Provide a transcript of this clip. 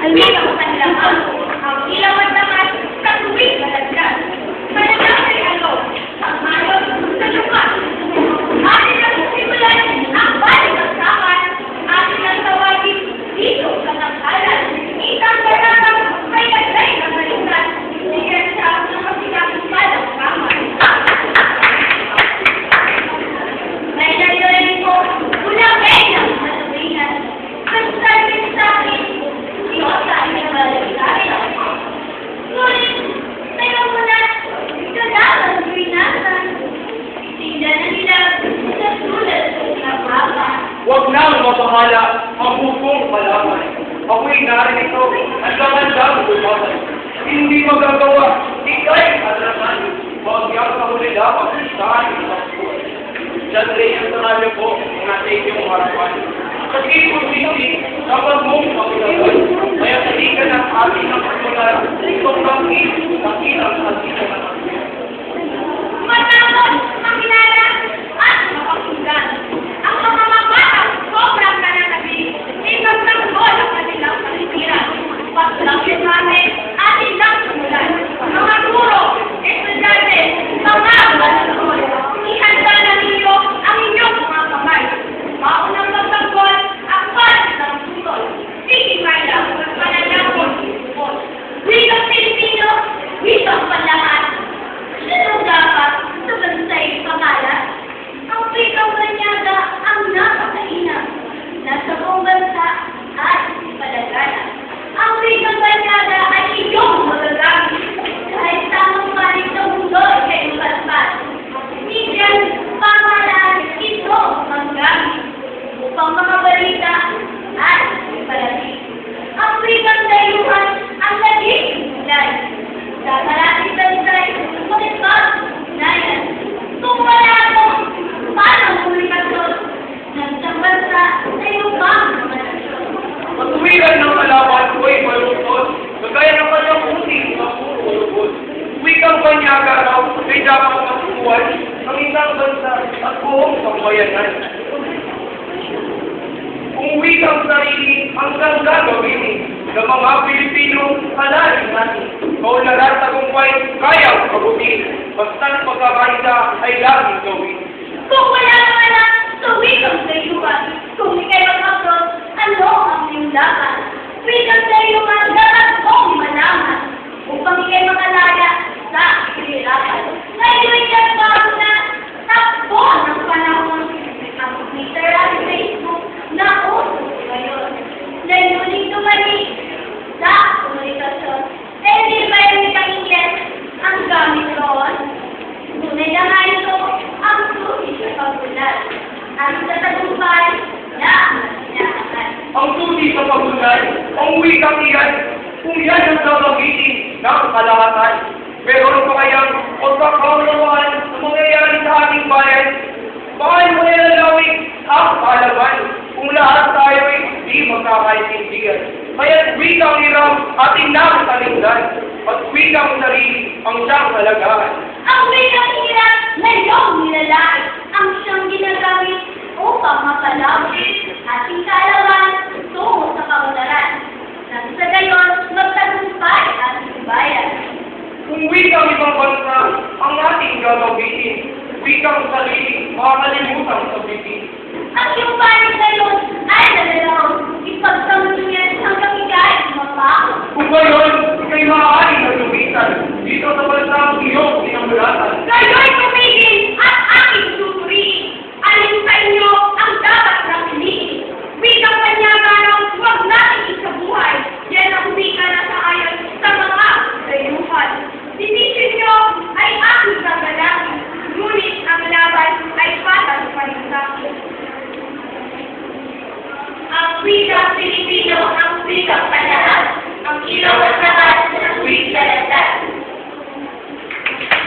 Halmila ko kanilang ang ilaw at dapat sa tuwing malaglag. Malaglag ano, ang mayon sa lupa. Atin ang simulan ang balik ng saman, atin ang tawagin dito sa tanghalan. Isang karatang may nagday ng balikan, bigyan siya ng kapitang ng kaman. May narinig ko, ulang ng matuwinan. Pagsasabi sa akin, Diyos ay nabalik. Ngunit, tayo muna, ito lang ang tuwinasan. Tingnan na nila sa sulat ng Papa. Huwag nang mabahala ang hukong palaman. Ako'y narito at lamandang lumabas. Hindi magagawa, ika'y atrasan. Magyang kahuli dapat sa aking pagpuan. Diyan rin ang tangalyo po ang nasa inyong harapan. Sa kipon-sisi, kapag mong paglaban, kaya salikan ang ating ng pagmulan, itong langit, kakilang sa sila ng pagpuan. Matapos, makilala at mapakinggan. Ang mga mabatang sobrang nananabig, ipagtanggol ang kanilang palipiran. Paglangin namin, atin lang sumulan. Mga guro, estudyante, mga mananakol, ihanda na ninyo ang inyong mga kamay. Maunang magtanggol ang palit ng tutol. Itimay lang ang pananakol ng tutol. Wikang Pilipino, wikang panlahat. Sino dapat sa bansay pangalan? Ang wikang banyaga ang napakainam. Nasa buong bansa at palagana. Ang wikang banyaga ay iyong magagamit. Kahit tamang palit ng mundo ay malpas. Minsan, pamahalaan ito ang gamit upang mga balita at ipalapit. Ang wikang dayuhan ang naging kulay. Sa karating bansay, ngunit pag-unayan. Kung wala ako, paano komunikasyon? Nagsang bansa ay upang manasyon. Matuwiran ng kalaban ko'y malungkot, kagaya ng kanyang puti ang puro-ulubot. Wikang banyaga raw, may dapat matutuwan ng isang bansa at buong sambayanan. Kung wikang sarili ang gagawin ng mga Pilipino, halarin natin. Kaunlaran tagumpay, kayang kabutin. Basta't pagkakaisa ay laging gawin. Kung wala sa wikang dayuhan, kung ikay mag-abroad, ano ang iyong laban? Wikang dayuhan, dapat mong malaman upang ikay makalaya sa kahirapan. Ngayon ay nagbago na takbo ng panahon. Ang Twitter at Facebook na uso ngayon. Layuning tumalik sa komunikasyon. Eh di ba yung wikang Ingles ang gamit roon? Tunay na nga ito ang susi sa pagbulat. At sa tagumpay na sinakasan. Ang susi sa pagunay, ang wikang iyan, kung yan ang sabagitin ng kalahatan. Meron pa kayang pagkakaunawaan na mangyayari sa ating bayan. Bakit mo nilalawig ang kalaban kung lahat tayo ay hindi magkakaintindihan? Kaya't wikang iram ating nakasaligdan at wikang sarili ang siyang halagaan. Ang wikang hirap na iyong nilalait ang siyang ginagamit upang mapalawin ating kaalaman tungo sa kaunlaran. Nang sa gayon, magtagumpay ating bayan. Kung wikang ibang bansa ang ating gagawin, wikang sarili, makakalimutan sa bitin. Ang iyong panig ngayon ay nalalaro, ipagtanggol